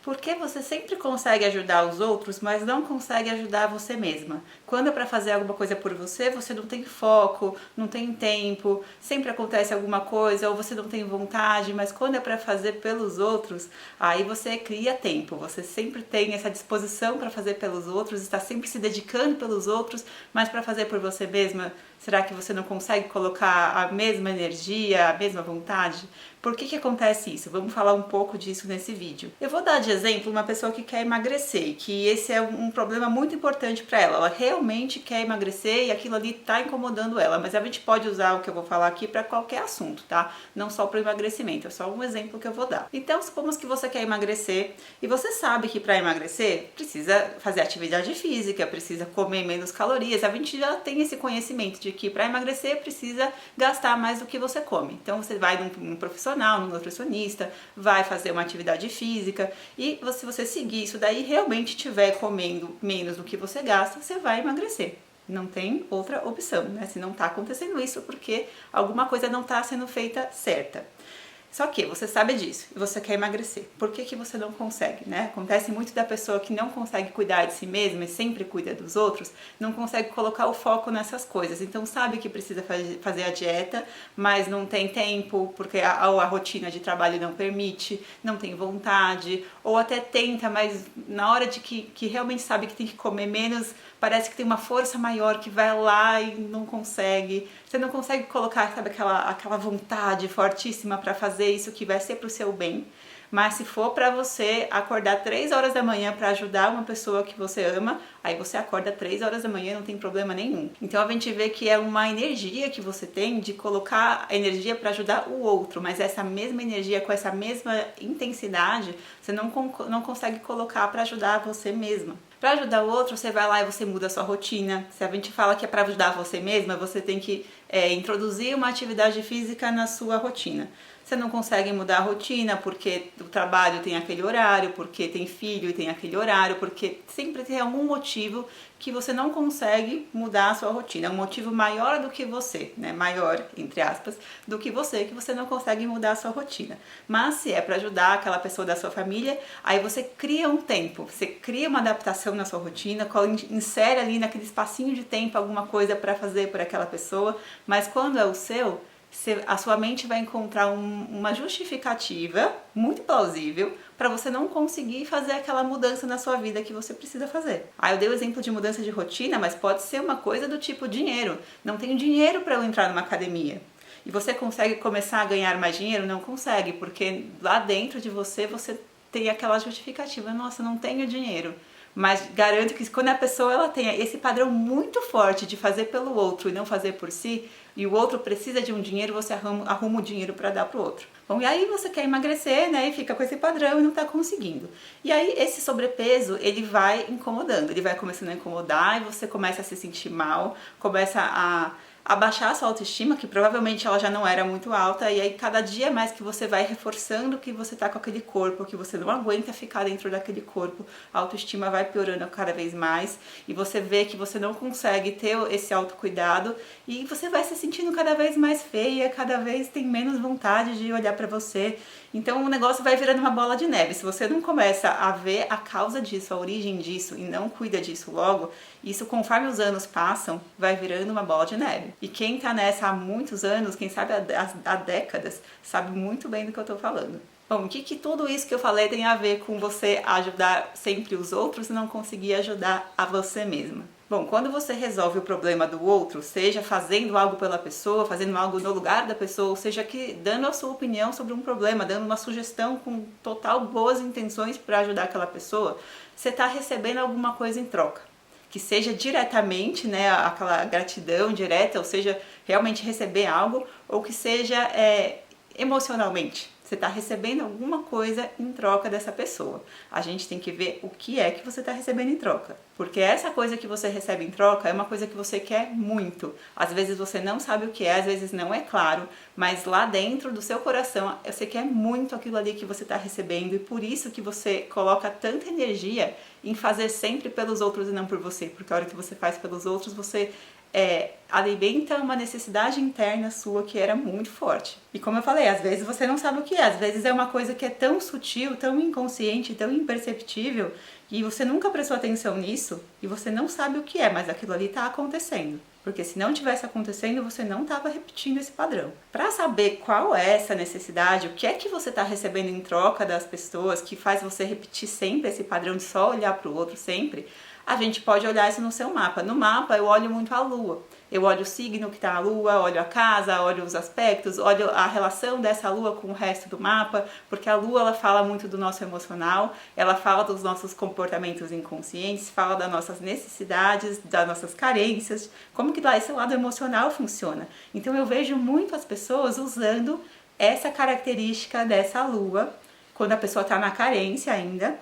Porque você sempre consegue ajudar os outros, mas não consegue ajudar você mesma. Quando é para fazer alguma coisa por você, você não tem foco, não tem tempo, sempre acontece alguma coisa ou você não tem vontade, mas quando é para fazer pelos outros, aí você cria tempo, você sempre tem essa disposição para fazer pelos outros, está sempre se dedicando pelos outros, mas para fazer por você mesma, será que você não consegue colocar a mesma energia, a mesma vontade? Por que acontece isso? Vamos falar um pouco disso nesse vídeo. Eu vou dar de exemplo uma pessoa que quer emagrecer, que esse é um problema muito importante para ela. Ela realmente quer emagrecer e aquilo ali está incomodando ela, mas a gente pode usar o que eu vou falar aqui para qualquer assunto, tá? Não só para emagrecimento, é só um exemplo que eu vou dar. Então, supomos que você quer emagrecer e você sabe que para emagrecer precisa fazer atividade física, precisa comer menos calorias. A gente já tem esse conhecimento de que para emagrecer precisa gastar mais do que você come. Então, você vai num profissional, num nutricionista, vai fazer uma atividade física e se você seguir isso daí, realmente estiver comendo menos do que você gasta, você vai emagrecer. Não tem outra opção, né? Se não está acontecendo isso, porque alguma coisa não está sendo feita certa. Só que você sabe disso e você quer emagrecer. Por que você não consegue, né? Acontece muito da pessoa que não consegue cuidar de si mesma e sempre cuida dos outros, não consegue colocar o foco nessas coisas. Então sabe que precisa fazer a dieta, mas não tem tempo, porque a rotina de trabalho não permite, não tem vontade, ou até tenta, mas na hora de que realmente sabe que tem que comer menos, parece que tem uma força maior que vai lá e não consegue. Você não consegue colocar, sabe, aquela vontade fortíssima para fazer isso que vai ser pro seu bem. Mas se for para você acordar 3 horas da manhã para ajudar uma pessoa que você ama, aí você acorda 3 horas da manhã, não tem problema nenhum. Então a gente vê que é uma energia que você tem de colocar a energia para ajudar o outro, mas essa mesma energia, com essa mesma intensidade, você não consegue colocar para ajudar você mesma. Para ajudar o outro, você vai lá e você muda a sua rotina. Se a gente fala que é para ajudar você mesma, você tem que introduzir uma atividade física na sua rotina. Você não consegue mudar a rotina porque o trabalho tem aquele horário, porque tem filho e tem aquele horário, porque sempre tem algum motivo que você não consegue mudar a sua rotina. É um motivo maior do que você, né? Maior, entre aspas, do que você não consegue mudar a sua rotina. Mas se é para ajudar aquela pessoa da sua família, aí você cria um tempo, você cria uma adaptação na sua rotina, insere ali naquele espacinho de tempo alguma coisa para fazer por aquela pessoa, mas quando é o seu, a sua mente vai encontrar uma justificativa muito plausível para você não conseguir fazer aquela mudança na sua vida que você precisa fazer. Eu dei o exemplo de mudança de rotina, mas pode ser uma coisa do tipo dinheiro. Não tenho dinheiro para eu entrar numa academia. E você consegue começar a ganhar mais dinheiro? Não consegue, porque lá dentro de você tem aquela justificativa. Nossa, não tenho dinheiro. Mas garanto que quando a pessoa ela tem esse padrão muito forte de fazer pelo outro e não fazer por si, e o outro precisa de um dinheiro, você arruma o dinheiro para dar pro outro. Bom, e aí você quer emagrecer, né, e fica com esse padrão e não tá conseguindo. E aí esse sobrepeso, ele vai incomodando, ele vai começando a incomodar e você começa a se sentir mal, começa a baixar a sua autoestima, que provavelmente ela já não era muito alta, e aí cada dia mais que você vai reforçando que você tá com aquele corpo, que você não aguenta ficar dentro daquele corpo, a autoestima vai piorando cada vez mais, e você vê que você não consegue ter esse autocuidado, e você vai se sentindo cada vez mais feia, cada vez tem menos vontade de olhar pra você. Então o negócio vai virando uma bola de neve. Se você não começa a ver a causa disso, a origem disso e não cuida disso logo, isso conforme os anos passam, vai virando uma bola de neve. E quem tá nessa há muitos anos, quem sabe há décadas, sabe muito bem do que eu tô falando. Bom, o que tudo isso que eu falei tem a ver com você ajudar sempre os outros e não conseguir ajudar a você mesma? Bom, quando você resolve o problema do outro, seja fazendo algo pela pessoa, fazendo algo no lugar da pessoa, ou seja, dando a sua opinião sobre um problema, dando uma sugestão com total boas intenções para ajudar aquela pessoa, você está recebendo alguma coisa em troca. Que seja diretamente, né, aquela gratidão direta, ou seja, realmente receber algo, ou que seja emocionalmente. Você está recebendo alguma coisa em troca dessa pessoa. A gente tem que ver o que é que você está recebendo em troca. Porque essa coisa que você recebe em troca é uma coisa que você quer muito. Às vezes você não sabe o que é, às vezes não é claro, mas lá dentro do seu coração você quer muito aquilo ali que você está recebendo e por isso que você coloca tanta energia em fazer sempre pelos outros e não por você. Porque a hora que você faz pelos outros, você alimenta uma necessidade interna sua que era muito forte. E como eu falei, às vezes você não sabe o que é, às vezes é uma coisa que é tão sutil, tão inconsciente, tão imperceptível, e você nunca prestou atenção nisso, e você não sabe o que é, mas aquilo ali está acontecendo. Porque se não tivesse acontecendo, você não estava repetindo esse padrão. Para saber qual é essa necessidade, o que é que você está recebendo em troca das pessoas, que faz você repetir sempre esse padrão de só olhar para o outro sempre, a gente pode olhar isso no seu mapa. No mapa eu olho muito a lua. Eu olho o signo que está a lua, olho a casa, olho os aspectos, olho a relação dessa lua com o resto do mapa, porque a lua ela fala muito do nosso emocional, ela fala dos nossos comportamentos inconscientes, fala das nossas necessidades, das nossas carências, como que esse lado emocional funciona. Então eu vejo muito as pessoas usando essa característica dessa lua, quando a pessoa está na carência ainda,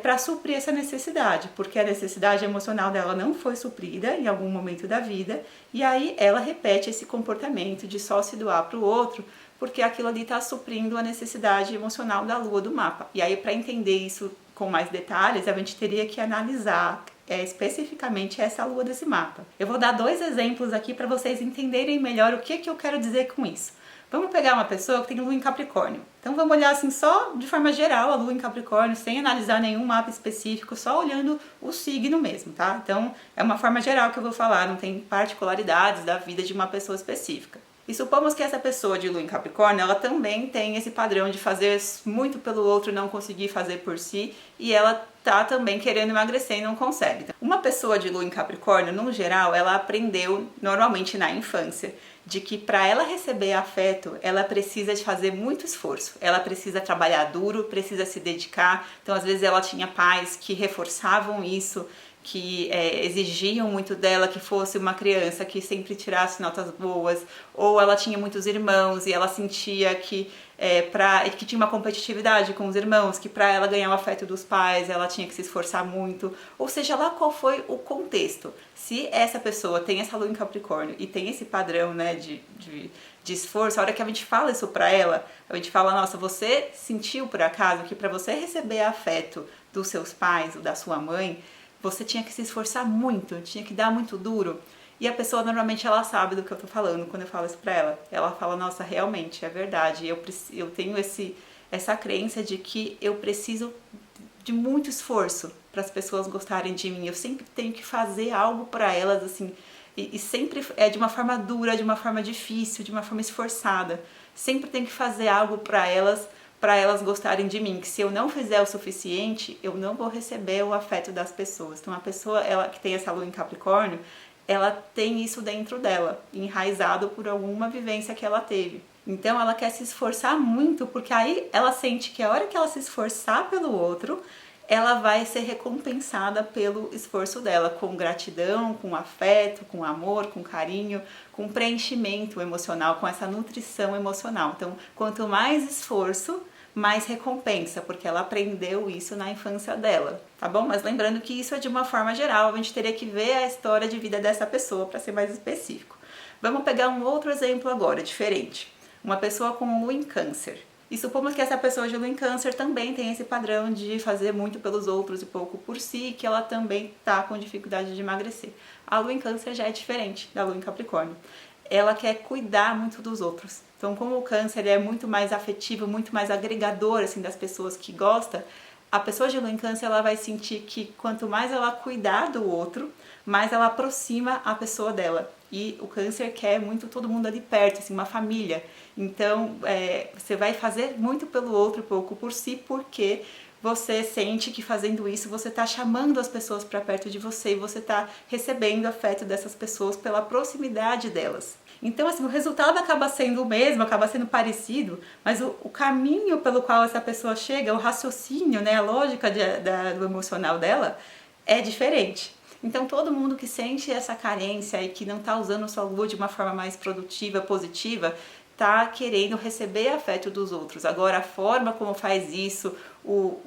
para suprir essa necessidade, porque a necessidade emocional dela não foi suprida em algum momento da vida, e aí ela repete esse comportamento de só se doar para o outro, porque aquilo ali está suprindo a necessidade emocional da lua do mapa. E aí, para entender isso com mais detalhes, a gente teria que analisar especificamente essa lua desse mapa. Eu vou dar 2 exemplos aqui para vocês entenderem melhor o que eu quero dizer com isso. Vamos pegar uma pessoa que tem lua em Capricórnio. Então vamos olhar assim só de forma geral a lua em Capricórnio, sem analisar nenhum mapa específico, só olhando o signo mesmo, tá? Então é uma forma geral que eu vou falar, não tem particularidades da vida de uma pessoa específica. E supomos que essa pessoa de lua em Capricórnio, ela também tem esse padrão de fazer muito pelo outro e não conseguir fazer por si, e ela tá também querendo emagrecer e não consegue. Uma pessoa de lua em Capricórnio, no geral, ela aprendeu normalmente na infância de que para ela receber afeto, ela precisa de fazer muito esforço, ela precisa trabalhar duro, precisa se dedicar. Então, às vezes, ela tinha pais que reforçavam isso, que exigiam muito dela que fosse uma criança que sempre tirasse notas boas, ou ela tinha muitos irmãos e ela sentia que que tinha uma competitividade com os irmãos, que para ela ganhar o afeto dos pais ela tinha que se esforçar muito, ou seja lá qual foi o contexto. Se essa pessoa tem essa lua em Capricórnio e tem esse padrão, né, de esforço, a hora que a gente fala isso pra ela, a gente fala, nossa, você sentiu por acaso que para você receber afeto dos seus pais ou da sua mãe, você tinha que se esforçar muito, tinha que dar muito duro? E a pessoa normalmente ela sabe do que eu tô falando quando eu falo isso pra ela. Ela fala, nossa, realmente, é verdade, eu tenho essa crença de que eu preciso de muito esforço para as pessoas gostarem de mim. Eu sempre tenho que fazer algo para elas, assim, e sempre é de uma forma dura, de uma forma difícil, de uma forma esforçada. Sempre tenho que fazer algo para elas gostarem de mim, que se eu não fizer o suficiente, eu não vou receber o afeto das pessoas. Então a pessoa ela que tem essa lua em Capricórnio, ela tem isso dentro dela, enraizado por alguma vivência que ela teve. Então ela quer se esforçar muito, porque aí ela sente que a hora que ela se esforçar pelo outro, ela vai ser recompensada pelo esforço dela, com gratidão, com afeto, com amor, com carinho, com preenchimento emocional, com essa nutrição emocional. Então, quanto mais esforço, mais recompensa, porque ela aprendeu isso na infância dela, tá bom? Mas lembrando que isso é de uma forma geral, a gente teria que ver a história de vida dessa pessoa para ser mais específico. Vamos pegar um outro exemplo agora, diferente. Uma pessoa com lua em Câncer. E supomos que essa pessoa de lua em Câncer também tem esse padrão de fazer muito pelos outros e pouco por si, que ela também tá com dificuldade de emagrecer. A lua em Câncer já é diferente da lua em Capricórnio. Ela quer cuidar muito dos outros. Então, como o Câncer é muito mais afetivo, muito mais agregador assim das pessoas que gosta, a pessoa de lua em Câncer ela vai sentir que quanto mais ela cuidar do outro, mais ela aproxima a pessoa dela. E o Câncer quer muito todo mundo ali perto, assim, uma família. Então, você vai fazer muito pelo outro e pouco por si, porque você sente que fazendo isso você está chamando as pessoas para perto de você e você está recebendo afeto dessas pessoas pela proximidade delas. Então, assim, o resultado acaba sendo o mesmo, acaba sendo parecido, mas o caminho pelo qual essa pessoa chega, o raciocínio, né, a lógica do emocional dela é diferente. Então, todo mundo que sente essa carência e que não está usando a sua lua de uma forma mais produtiva, positiva, está querendo receber afeto dos outros. Agora, a forma como faz isso, o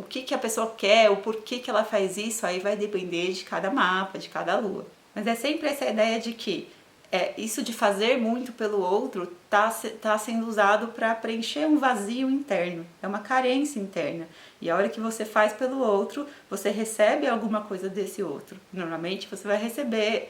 que a pessoa quer, o porquê que ela faz isso, aí vai depender de cada mapa, de cada lua. Mas é sempre essa ideia de que Isso de fazer muito pelo outro tá sendo usado para preencher um vazio interno, é uma carência interna. E a hora que você faz pelo outro, você recebe alguma coisa desse outro. Normalmente você vai receber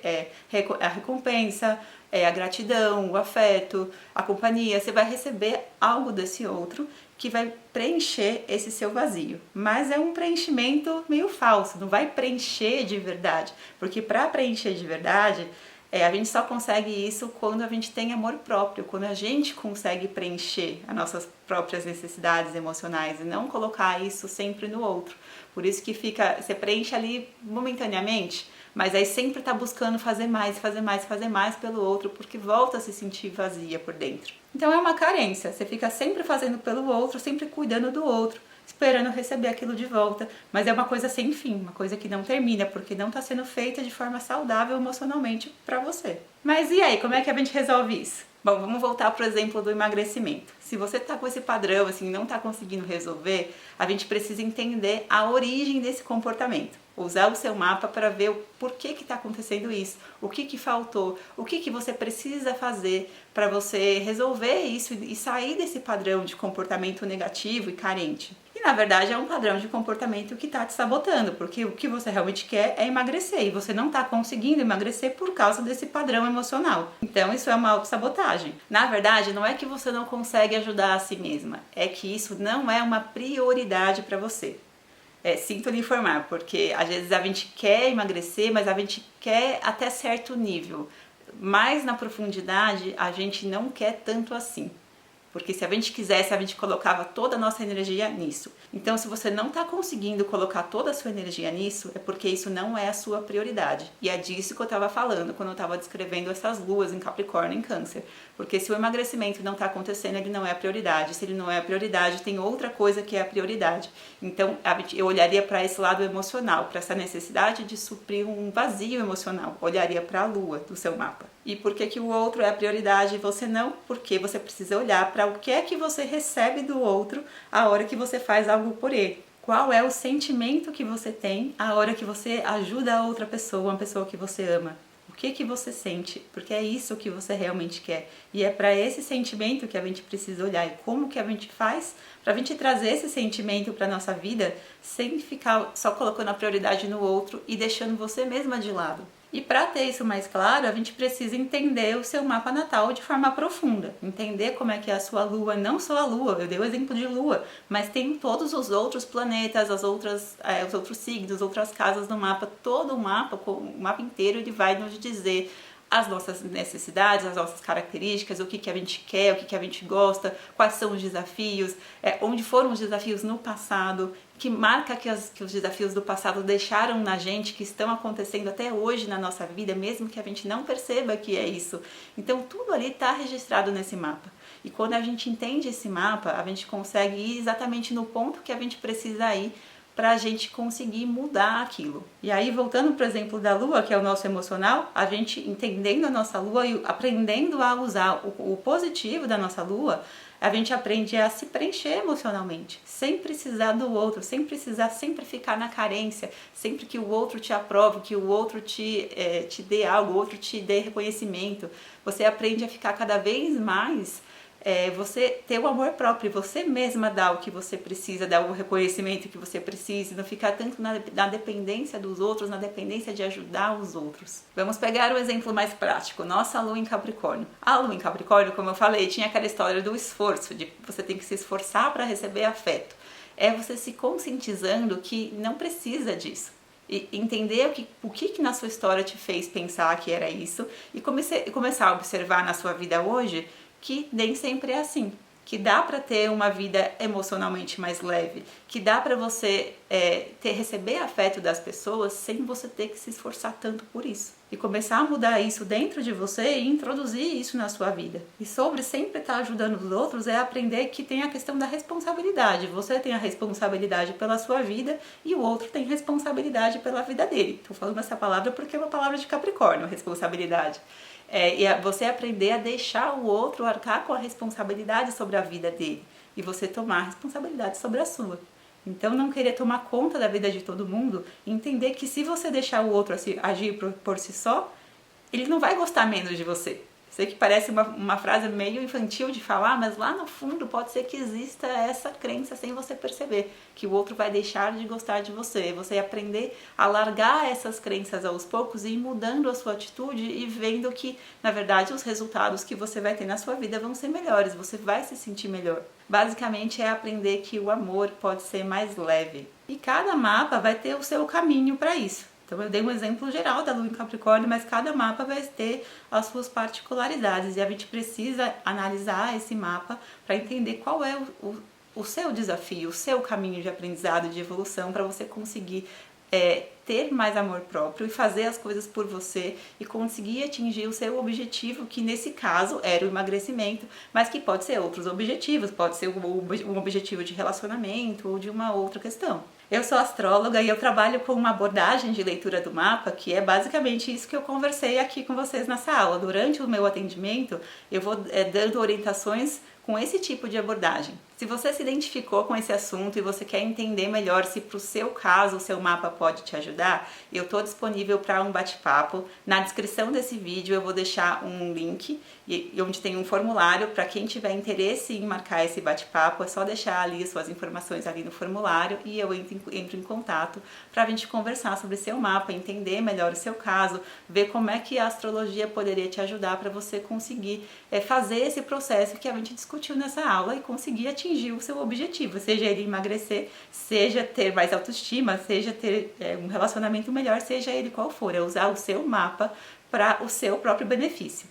a recompensa, a gratidão, o afeto, a companhia. Você vai receber algo desse outro que vai preencher esse seu vazio. Mas é um preenchimento meio falso, não vai preencher de verdade. Porque para preencher de verdade, a gente só consegue isso quando a gente tem amor próprio, quando a gente consegue preencher as nossas próprias necessidades emocionais e não colocar isso sempre no outro. Por isso que você preenche ali momentaneamente, mas aí sempre tá buscando fazer mais pelo outro, porque volta a se sentir vazia por dentro. Então é uma carência, você fica sempre fazendo pelo outro, sempre cuidando do outro, esperando receber aquilo de volta, mas é uma coisa sem fim, uma coisa que não termina, porque não está sendo feita de forma saudável emocionalmente para você. Mas e aí, como é que a gente resolve isso? Bom, vamos voltar pro exemplo do emagrecimento. Se você tá com esse padrão, assim, não tá conseguindo resolver, a gente precisa entender a origem desse comportamento. Usar o seu mapa para ver o porquê que está acontecendo isso, o que faltou, o que você precisa fazer para você resolver isso e sair desse padrão de comportamento negativo e carente. E na verdade é um padrão de comportamento que está te sabotando, porque o que você realmente quer é emagrecer e você não está conseguindo emagrecer por causa desse padrão emocional. Então isso é uma autossabotagem. Na verdade, não é que você não consegue ajudar a si mesma, é que isso não é uma prioridade para você. Sinto lhe informar, porque às vezes a gente quer emagrecer, mas a gente quer até certo nível. Mais na profundidade, a gente não quer tanto assim. Porque se a gente quisesse, a gente colocava toda a nossa energia nisso. Então, se você não está conseguindo colocar toda a sua energia nisso, é porque isso não é a sua prioridade. E é disso que eu estava falando quando eu estava descrevendo essas luas em Capricórnio e em Câncer. Porque se o emagrecimento não está acontecendo, ele não é a prioridade. Se ele não é a prioridade, tem outra coisa que é a prioridade. Então, eu olharia para esse lado emocional, para essa necessidade de suprir um vazio emocional. Olharia para a lua do seu mapa. E por que o outro é a prioridade e você não? Porque você precisa olhar para o que é que você recebe do outro a hora que você faz algo por ele. Qual é o sentimento que você tem a hora que você ajuda a outra pessoa, uma pessoa que você ama? O que você sente? Porque é isso que você realmente quer. E é para esse sentimento que a gente precisa olhar. E como que a gente faz para a gente trazer esse sentimento para nossa vida sem ficar só colocando a prioridade no outro e deixando você mesma de lado. E para ter isso mais claro, a gente precisa entender o seu mapa natal de forma profunda. Entender como é que é a sua lua, não só a lua, eu dei o exemplo de lua, mas tem todos os outros planetas, os outros signos, outras casas do mapa, todo o mapa inteiro, ele vai nos dizer as nossas necessidades, as nossas características, o que a gente quer, o que a gente gosta, quais são os desafios, onde foram os desafios no passado, que marca que os desafios do passado deixaram na gente, que estão acontecendo até hoje na nossa vida, mesmo que a gente não perceba que é isso. Então tudo ali está registrado nesse mapa. E quando a gente entende esse mapa, a gente consegue ir exatamente no ponto que a gente precisa ir para a gente conseguir mudar aquilo. E aí, voltando para o exemplo da lua, que é o nosso emocional, a gente entendendo a nossa lua e aprendendo a usar o positivo da nossa lua, a gente aprende a se preencher emocionalmente, sem precisar do outro, sem precisar sempre ficar na carência, sempre que o outro te aprove, que o outro te dê algo, o outro te dê reconhecimento. Você aprende a ficar cada vez mais você ter o amor próprio, você mesma dar o que você precisa, dar o reconhecimento que você precisa, não ficar tanto na dependência dos outros, na dependência de ajudar os outros. Vamos pegar o exemplo mais prático, nossa lua em Capricórnio. A lua em Capricórnio, como eu falei, tinha aquela história do esforço, de você tem que se esforçar para receber afeto. É você se conscientizando que não precisa disso. E entender o que na sua história te fez pensar que era isso e começar a observar na sua vida hoje que nem sempre é assim, que dá para ter uma vida emocionalmente mais leve, que dá para você receber afeto das pessoas sem você ter que se esforçar tanto por isso. E começar a mudar isso dentro de você e introduzir isso na sua vida. E sobre sempre estar ajudando os outros é aprender que tem a questão da responsabilidade. Você tem a responsabilidade pela sua vida e o outro tem responsabilidade pela vida dele. Estou falando essa palavra porque é uma palavra de Capricórnio, responsabilidade. E você aprender a deixar o outro arcar com a responsabilidade sobre a vida dele e você tomar a responsabilidade sobre a sua. Então não querer tomar conta da vida de todo mundo e entender que se você deixar o outro agir por si só, ele não vai gostar menos de você. Sei que parece uma frase meio infantil de falar, mas lá no fundo pode ser que exista essa crença sem você perceber, que o outro vai deixar de gostar de você. Você aprender a largar essas crenças aos poucos e ir mudando a sua atitude e vendo que, na verdade, os resultados que você vai ter na sua vida vão ser melhores, você vai se sentir melhor. Basicamente é aprender que o amor pode ser mais leve. E cada mapa vai ter o seu caminho para isso. Então eu dei um exemplo geral da Lua em Capricórnio, mas cada mapa vai ter as suas particularidades e a gente precisa analisar esse mapa para entender qual é o seu desafio, o seu caminho de aprendizado, de evolução, para você conseguir ter mais amor próprio e fazer as coisas por você e conseguir atingir o seu objetivo, que nesse caso era o emagrecimento, mas que pode ser outros objetivos, pode ser um objetivo de relacionamento ou de uma outra questão. Eu sou astróloga e eu trabalho com uma abordagem de leitura do mapa, que é basicamente isso que eu conversei aqui com vocês nessa aula. Durante o meu atendimento, eu vou dando orientações com esse tipo de abordagem. Se você se identificou com esse assunto e você quer entender melhor se para o seu caso o seu mapa pode te ajudar, eu estou disponível para um bate-papo. Na descrição desse vídeo eu vou deixar um link onde tem um formulário para quem tiver interesse em marcar esse bate-papo. É só deixar ali suas informações ali no formulário e eu entro em contato para a gente conversar sobre seu mapa, entender melhor o seu caso, ver como é que a astrologia poderia te ajudar para você conseguir fazer esse processo que a gente discutiu nessa aula e conseguir atingir o seu objetivo, seja ele emagrecer, seja ter mais autoestima, seja ter um relacionamento melhor, seja ele qual for, é usar o seu mapa para o seu próprio benefício.